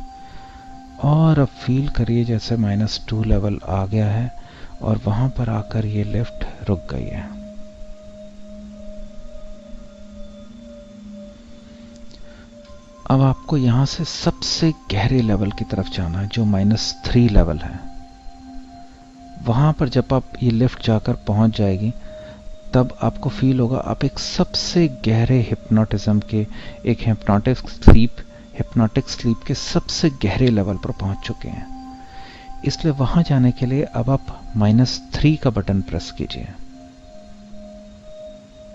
Speaker 1: और अब फील करिए जैसे -2 लेवल आ गया है और वहां पर आकर ये लिफ्ट रुक गई है। अब आपको यहां से सबसे गहरे लेवल की तरफ जाना है, जो -3 लेवल है। वहां पर जब आप ये लिफ्ट जाकर पहुंच जाएगी तब आपको फील होगा आप एक सबसे गहरे हिप्नोटिज्म के, एक हिप्नोटिक स्लीप के सबसे गहरे लेवल पर पहुंच चुके हैं। इसलिए वहां जाने के लिए अब आप -3 का बटन प्रेस कीजिए।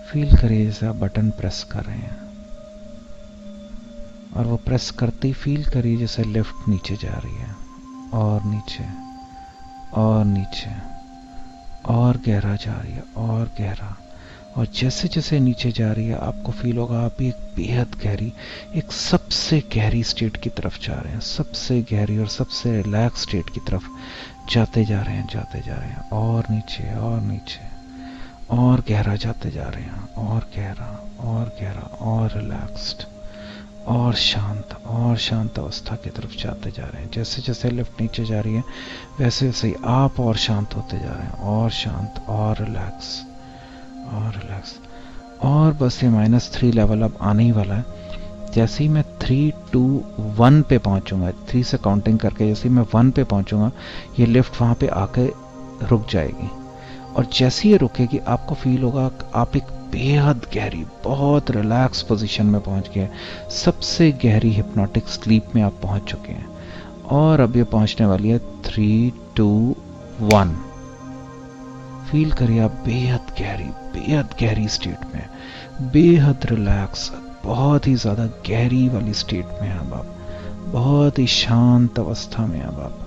Speaker 1: फील करिए जैसे आप बटन प्रेस कर रहे हैं, और वो प्रेस करते ही फील करिए जैसे लिफ्ट नीचे जा रही है, और नीचे, और गहरा जा रही है, और गहरा। और जैसे जैसे नीचे जा रही है आपको फील होगा आप एक बेहद गहरी, एक सबसे गहरी स्टेट की तरफ जा रहे हैं, सबसे गहरी और सबसे रिलैक्स स्टेट की तरफ जाते जा रहे हैं, और नीचे, और गहरा जाते जा रहे हैं, और गहरा, और रिलैक्स्ड, और शांत अवस्था की तरफ जाते जा रहे हैं। जैसे जैसे लिफ्ट नीचे जा रही है वैसे वैसे ही आप और शांत होते जा रहे हैं, और शांत, और रिलैक्स, और बस ये -3 लेवल अब आने ही वाला है। जैसे ही मैं 3 2 1 पे पहुंचूंगा, 3 से काउंटिंग करके जैसे ही मैं 1 पे पहुंचूंगा, ये लिफ्ट वहां पे आके रुक जाएगी। और जैसे ही ये रुकेगी आपको फील होगा कि आप एक बेहद गहरी, बहुत रिलैक्स पोजीशन में पहुंच गए, सबसे गहरी हिप्नोटिक स्लीप में आप पहुंच चुके हैं। और अब ये पहुंचने वाली है 3 2 1। फील करिए आप बेहद गहरी स्टेट में, बेहद रिलैक्स, बहुत ही ज्यादा गहरी वाली स्टेट में अब आप, बहुत ही शांत अवस्था में अब आप,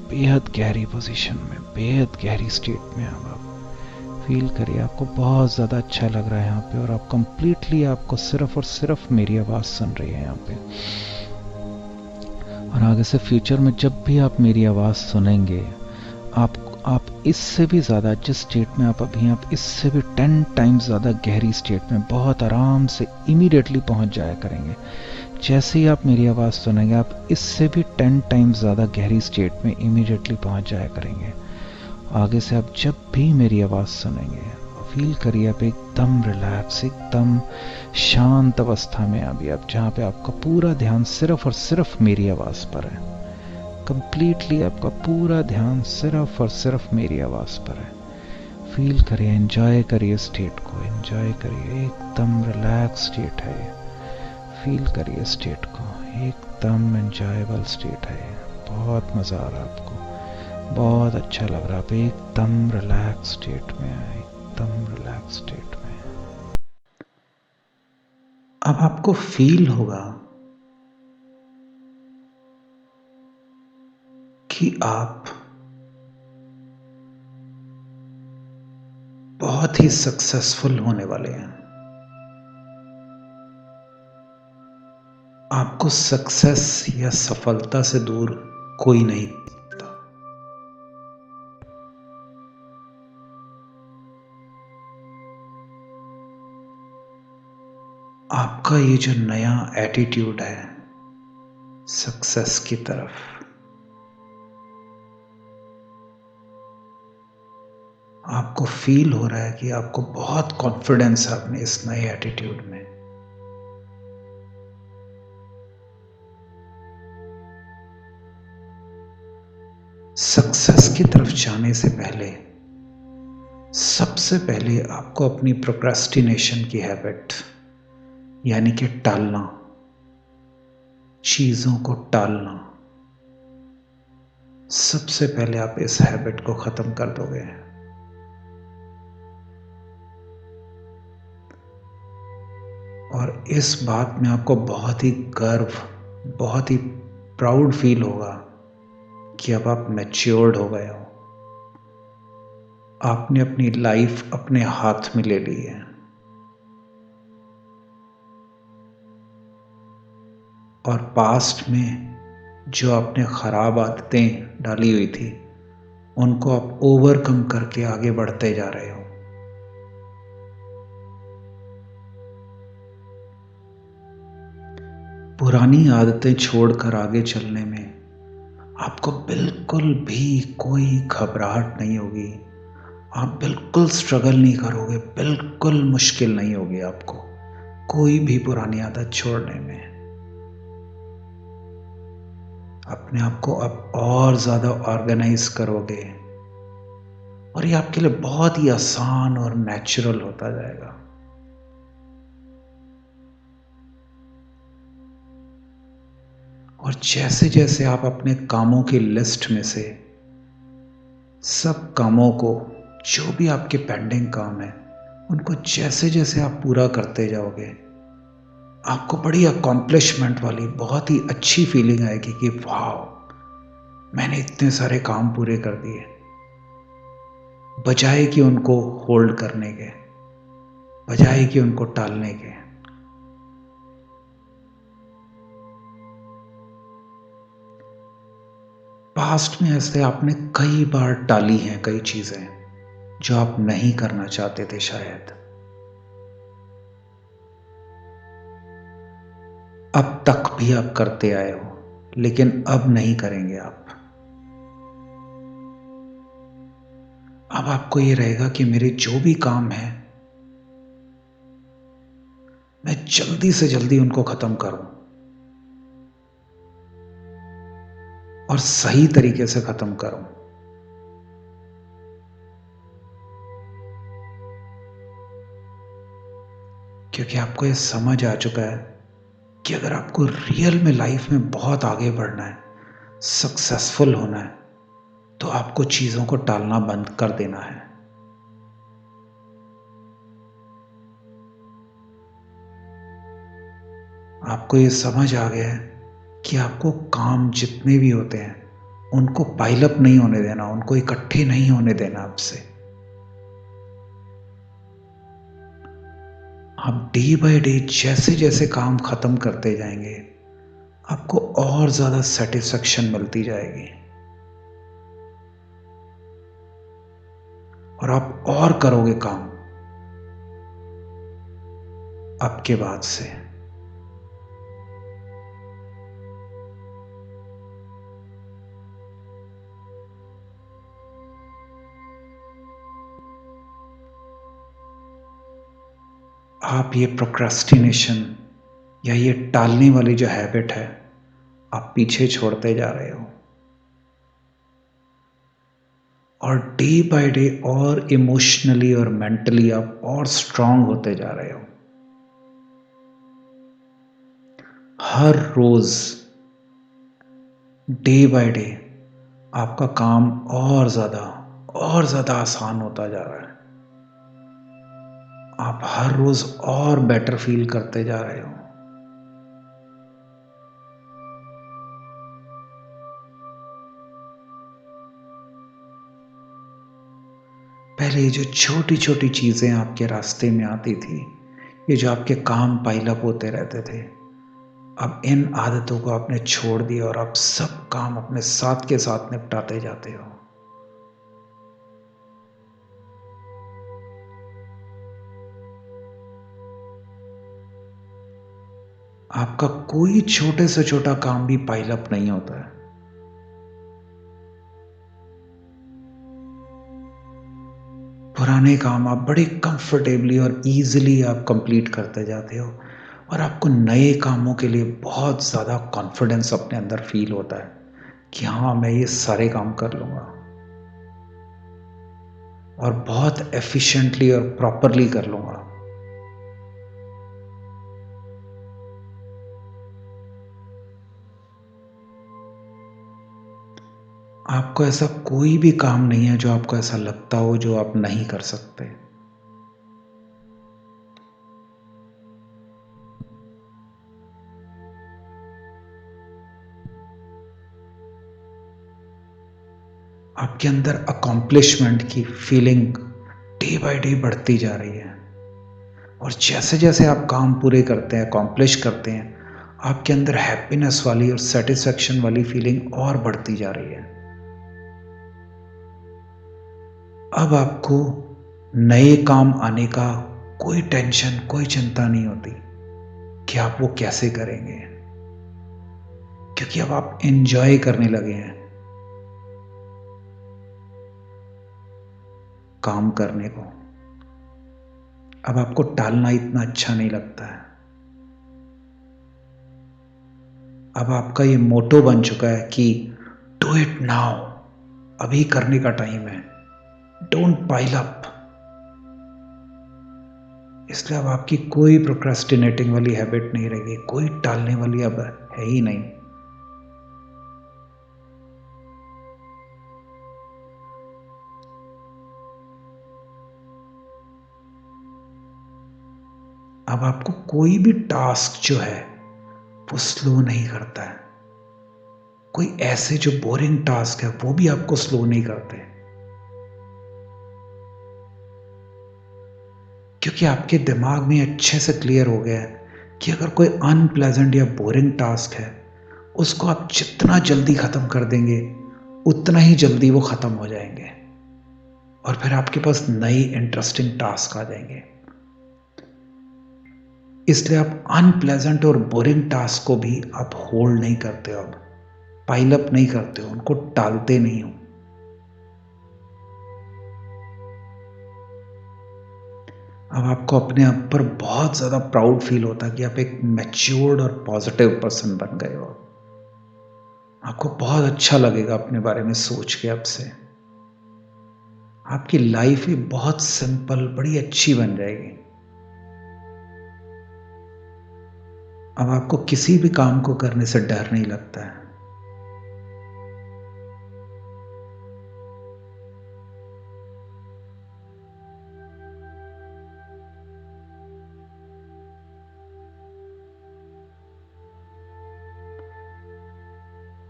Speaker 1: बेहद गहरी पोजीशन में, बेहद गहरी स्टेट में अब आप फील करिए। आपको बहुत ज़्यादा अच्छा लग रहा है यहाँ पे, और आप कंप्लीटली, आपको सिर्फ और सिर्फ मेरी आवाज़ सुन रही है यहाँ पे। और आगे से फ्यूचर में जब भी आप मेरी आवाज़ सुनेंगे, आप इससे भी ज़्यादा, जिस स्टेट में आप अभी हैं, आप इससे भी 10 टाइम्स ज़्यादा गहरी स्टेट में बहुत आराम से इमीडिएटली पहुंच जाया करेंगे। जैसे ही आप मेरी आवाज़ सुनेंगे, आप इससे भी 10 टाइम्स ज़्यादा गहरी स्टेट में इमीडिएटली पहुंच जाया करेंगे। आगे से आप जब भी मेरी आवाज़ सुनेंगे, फील करिए आप एकदम रिलैक्स, एकदम शांत अवस्था में अभी आप, जहाँ पे आपका पूरा ध्यान सिर्फ और सिर्फ मेरी आवाज़ पर है। कंप्लीटली आपका पूरा ध्यान सिर्फ और सिर्फ मेरी आवाज़ पर है। फील करिए, एंजॉय करिए स्टेट को, एंजॉय करिए, एकदम रिलैक्स स्टेट है ये। फील करिए स्टेट को, एकदम एंजॉयबल स्टेट है ये। बहुत मज़ा आ रहा है आपको, बहुत अच्छा लग रहा है, आप एकदम रिलैक्स स्टेट में है, एकदम रिलैक्स स्टेट में। अब आपको फील होगा कि आप बहुत ही सक्सेसफुल होने वाले हैं। आपको सक्सेस या सफलता से दूर कोई नहीं सकता। आपका ये जो नया एटीट्यूड है सक्सेस की तरफ, आपको फील हो रहा है कि आपको बहुत कॉन्फिडेंस है अपने इस नए एटीट्यूड में। सक्सेस की तरफ जाने से पहले सबसे पहले आपको अपनी प्रोक्रेस्टिनेशन की हैबिट, यानी कि टालना, चीजों को टालना, सबसे पहले आप इस हैबिट को खत्म कर दोगे। और इस बात में आपको बहुत ही गर्व, बहुत ही प्राउड फील होगा कि अब आप मैच्योर्ड हो गए हो, आपने अपनी लाइफ अपने हाथ में ले ली है। और पास्ट में जो आपने खराब आदतें डाली हुई थी, उनको आप ओवरकम करके आगे बढ़ते जा रहे हो। पुरानी आदतें छोड़कर आगे चलने में आपको बिल्कुल भी कोई घबराहट नहीं होगी, आप बिल्कुल स्ट्रगल नहीं करोगे, बिल्कुल मुश्किल नहीं होगी आपको कोई भी पुरानी आदत छोड़ने में। अपने आप को आप और ज़्यादा ऑर्गेनाइज करोगे और ये आपके लिए बहुत ही आसान और नेचुरल होता जाएगा। और जैसे जैसे आप अपने कामों की लिस्ट में से सब कामों को, जो भी आपके पेंडिंग काम है, उनको जैसे जैसे आप पूरा करते जाओगे, आपको बड़ी अकॉम्प्लिशमेंट वाली बहुत ही अच्छी फीलिंग आएगी कि वाह, मैंने इतने सारे काम पूरे कर दिए, बजाय कि उनको होल्ड करने के, बजाय कि उनको टालने के। पास्ट में ऐसे आपने कई बार टाली हैं कई चीजें जो आप नहीं करना चाहते थे शायद, अब तक भी आप करते आए हो, लेकिन अब नहीं करेंगे आप। अब आपको ये रहेगा कि मेरे जो भी काम है मैं जल्दी से जल्दी उनको खत्म करूं और सही तरीके से खत्म करूं। क्योंकि आपको ये समझ आ चुका है कि अगर आपको रियल में लाइफ में बहुत आगे बढ़ना है, सक्सेसफुल होना है, तो आपको चीजों को टालना बंद कर देना है। आपको ये समझ आ गया है कि आपको काम जितने भी होते हैं उनको पाइल अप नहीं होने देना, उनको इकट्ठे नहीं होने देना आपसे। आप डे बाय डे जैसे जैसे काम खत्म करते जाएंगे, आपको और ज्यादा सेटिस्फेक्शन मिलती जाएगी और आप और करोगे काम अब के बाद से। आप ये प्रोक्रेस्टिनेशन या ये टालने वाली जो हैबिट है, आप पीछे छोड़ते जा रहे हो और डे बाय डे और इमोशनली और मेंटली आप और स्ट्रांग होते जा रहे हो। हर रोज डे बाय डे आपका काम और ज्यादा आसान होता जा रहा है। आप हर रोज और बेटर फील करते जा रहे हो। पहले ये जो छोटी छोटी चीजें आपके रास्ते में आती थी, ये जो आपके काम पाइलअप होते रहते थे, अब इन आदतों को आपने छोड़ दिया और आप सब काम अपने साथ के साथ निपटाते जाते हो। आपका कोई छोटे से छोटा काम भी पाइलअप नहीं होता है। पुराने काम आप बड़े कंफर्टेबली और इजीली आप कंप्लीट करते जाते हो और आपको नए कामों के लिए बहुत ज़्यादा कॉन्फिडेंस अपने अंदर फील होता है कि हाँ, मैं ये सारे काम कर लूँगा और बहुत एफिशिएंटली और प्रॉपरली कर लूँगा। आपको ऐसा कोई भी काम नहीं है जो आपको ऐसा लगता हो जो आप नहीं कर सकते। आपके अंदर अकॉम्प्लिशमेंट की फीलिंग डे बाय डे बढ़ती जा रही है और जैसे जैसे आप काम पूरे करते हैं, अकॉम्प्लिश करते हैं, आपके अंदर हैप्पीनेस वाली और सेटिस्फेक्शन वाली फीलिंग और बढ़ती जा रही है। अब आपको नए काम आने का कोई टेंशन, कोई चिंता नहीं होती कि आप वो कैसे करेंगे, क्योंकि अब आप एंजॉय करने लगे हैं काम करने को। अब आपको टालना इतना अच्छा नहीं लगता है। अब आपका ये मोटो बन चुका है कि डू इट नाउ, अभी करने का टाइम है, डोंट पाइल अप। इसलिए अब आपकी कोई प्रोक्रेस्टिनेटिंग वाली हैबिट नहीं रहेगी, कोई टालने वाली अब है ही नहीं। अब आपको कोई भी टास्क जो है वो स्लो नहीं करता है। कोई ऐसे जो बोरिंग टास्क है वो भी आपको स्लो नहीं करते, क्योंकि आपके दिमाग में अच्छे से क्लियर हो गया है कि अगर कोई अनप्लेजेंट या बोरिंग टास्क है, उसको आप जितना जल्दी खत्म कर देंगे उतना ही जल्दी वो खत्म हो जाएंगे और फिर आपके पास नई इंटरेस्टिंग टास्क आ जाएंगे। इसलिए आप अनप्लेजेंट और बोरिंग टास्क को भी आप होल्ड नहीं करते हो, अब पाइल अप नहीं करते हो, उनको टालते नहीं हो। अब आपको अपने आप पर बहुत ज़्यादा प्राउड फील होता है कि आप एक मैच्योर्ड और पॉजिटिव पर्सन बन गए हो। आपको बहुत अच्छा लगेगा अपने बारे में सोच के अब से। आपकी लाइफ भी बहुत सिंपल, बड़ी अच्छी बन जाएगी। अब आपको किसी भी काम को करने से डर नहीं लगता है।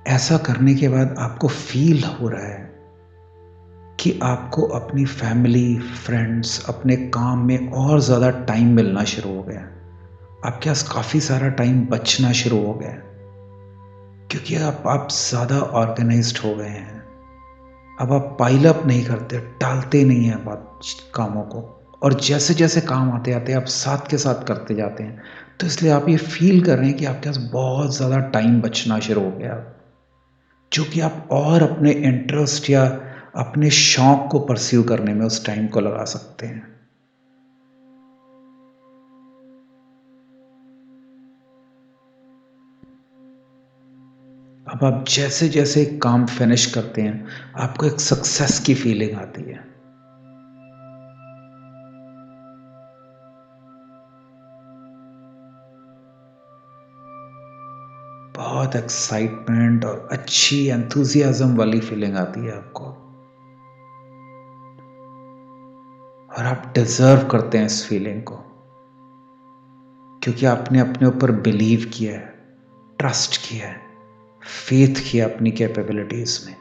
Speaker 1: ऐसा करने के बाद आपको फील हो रहा है कि आपको अपनी फैमिली, फ्रेंड्स, अपने काम में और ज़्यादा टाइम मिलना शुरू हो गया। आपके पास काफ़ी सारा टाइम बचना शुरू हो गया क्योंकि आप ज़्यादा ऑर्गेनाइज्ड हो गए हैं। अब आप पाइल अप नहीं करते, टालते नहीं हैं बात कामों को, और जैसे-जैसे काम आते-आते आप साथ के साथ करते जाते हैं। तो इसलिए आप ये फ़ील कर रहे हैं कि आपके पास बहुत ज़्यादा टाइम बचना शुरू हो गया, जो कि आप और अपने इंटरेस्ट या अपने शौक को परस्यू करने में उस टाइम को लगा सकते हैं। अब आप जैसे-जैसे काम फिनिश करते हैं, आपको एक सक्सेस की फीलिंग आती है। बहुत एक्साइटमेंट और अच्छी एंथुसियाज्म वाली फीलिंग आती है आपको, और आप डिज़र्व करते हैं इस फीलिंग को, क्योंकि आपने अपने ऊपर बिलीव किया है, ट्रस्ट किया है, फेथ किया अपनी कैपेबिलिटीज़ में,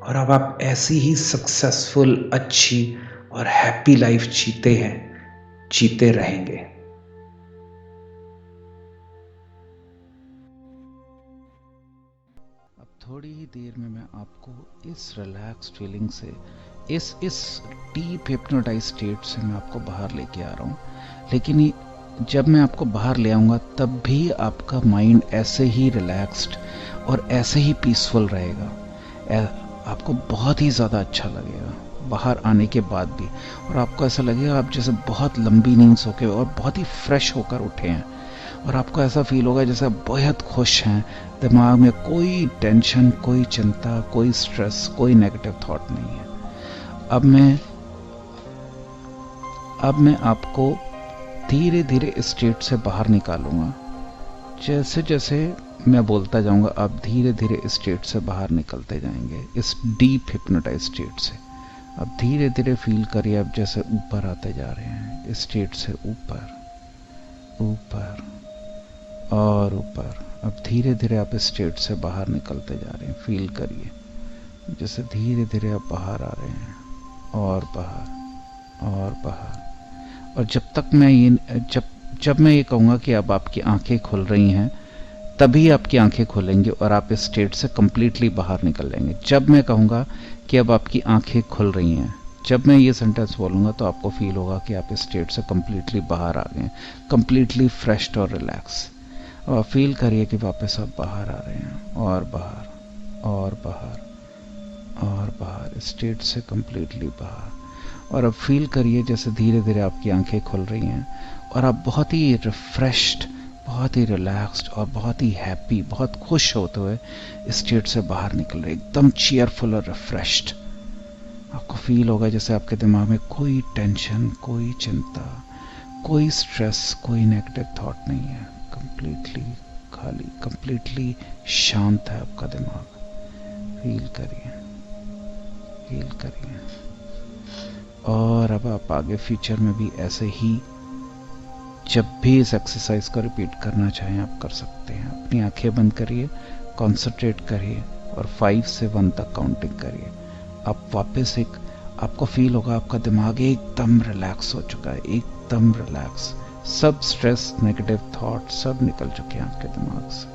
Speaker 1: और अब आप ऐसी ही सक्सेसफुल, अच्छी और हैप्पी लाइफ जीते हैं, जीते रहेंगे। अब थोड़ी ही देर में मैं आपको इस रिलैक्स्ड फीलिंग से, इस डीप हिप्नोटाइज स्टेट से मैं आपको बाहर लेके आ रहा हूँ। लेकिन जब मैं आपको बाहर ले आऊँगा तब भी आपका माइंड ऐसे ही रिलैक्स्ड और ऐसे ही पीसफुल रहेगा। आपको बहुत ही ज़्यादा अच्छा लगेगा बाहर आने के बाद भी, और आपको ऐसा लगेगा आप जैसे बहुत लंबी नींद सो के और बहुत ही फ्रेश होकर उठे हैं, और आपको ऐसा फील होगा जैसे आप बेहद खुश हैं। दिमाग में कोई टेंशन, कोई चिंता, कोई स्ट्रेस, कोई नेगेटिव थॉट नहीं है। अब मैं आपको धीरे धीरे इस स्टेट से बाहर निकालूंगा। जैसे जैसे मैं बोलता जाऊंगा आप धीरे धीरे इस स्टेट से बाहर निकलते जाएंगे, इस डीप हिप्नोटाइज स्टेट से। अब धीरे धीरे फील करिए आप जैसे ऊपर आते जा रहे हैं, इस स्टेट से ऊपर, ऊपर और ऊपर। अब धीरे धीरे आप इस स्टेट से बाहर निकलते जा रहे हैं। फील करिए जैसे धीरे धीरे आप बाहर आ रहे हैं, और बाहर और बाहर। और जब मैं ये कहूँगा कि अब आपकी आंखें खुल रही हैं, तभी आपकी आंखें खुलेंगी और आप इस स्टेट से कंप्लीटली बाहर निकल जाएंगे। जब मैं कहूँगा कि अब आपकी आंखें खुल रही हैं, जब मैं ये सेंटेंस बोलूँगा तो आपको फील होगा कि आप इस स्टेट से कंप्लीटली बाहर आ गए, कंप्लीटली फ्रेश और रिलैक्स। अब आप फील करिए कि वापस आप बाहर आ रहे हैं, और बाहर और बाहर और बाहर, स्टेट से कंप्लीटली बाहर। और अब फील करिए जैसे धीरे धीरे आपकी आंखें खुल रही हैं और आप बहुत ही रिफ्रेश्ड, बहुत ही रिलैक्स्ड और बहुत ही हैप्पी, बहुत खुश होते हुए इस स्टेट से बाहर निकल रहे, एकदम चीयरफुल और रिफ्रेश्ड। आपको फील होगा जैसे आपके दिमाग में कोई टेंशन, कोई चिंता, कोई स्ट्रेस, कोई नेगेटिव थॉट नहीं है। कंप्लीटली खाली, कंप्लीटली शांत है आपका दिमाग। फील करिए, फील करिए। और अब आप आगे फ्यूचर में भी ऐसे ही जब भी इस एक्सरसाइज को रिपीट करना चाहें आप कर सकते हैं। अपनी आंखें बंद करिए, कंसंट्रेट करिए और 5 से 1 तक काउंटिंग करिए। आप वापस आपको फील होगा आपका दिमाग एकदम रिलैक्स हो चुका है, एकदम रिलैक्स। सब स्ट्रेस, नेगेटिव थॉट सब निकल चुके हैं आपके दिमाग से।